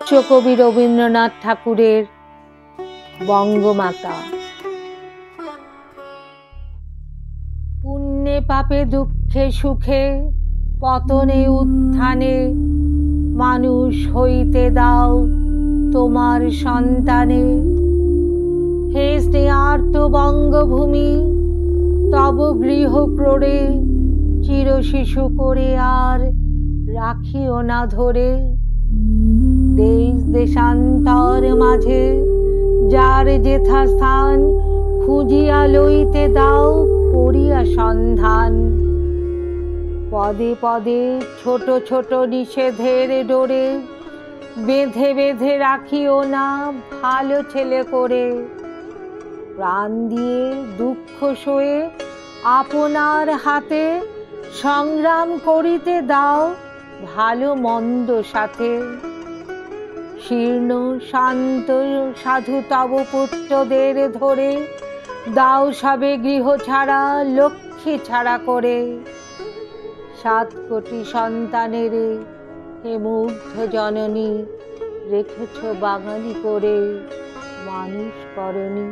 বিশ্বকবি রবীন্দ্রনাথ ঠাকুরের বঙ্গমাতা। পুণ্যে পাপে দুঃখে সুখে পতনে উত্থানে মানুষ হইতে দাও তোমার সন্তানে। হে স্নেহার্ত বঙ্গভূমি, তব গৃহ ক্রোড়ে চির শিশু করে আর রাখিও না ধরে। দেশ দেশান্তর মাঝে যার যেথা স্থান খুঁজিয়া লইতে দাও করিয়া সন্ধান। পদে পদে ছোট ছোট নিষেধের ডোরে বেঁধে বেঁধে রাখিও না ভালো ছেলে করে। প্রাণ দিয়ে দুঃখ সয়ে আপনার হাতে সংগ্রাম করিতে দাও ভালো মন্দ সাথে। শীর্ণ শান্ত সাধু তব পুত্রদের ধরে দাও সবে গৃহ ছাড়া লক্ষ্মী ছাড়া করে। 7 কোটি সন্তানের হে মুগ্ধ জননী রেখেছ বাঙালি করে মানুষ করনি।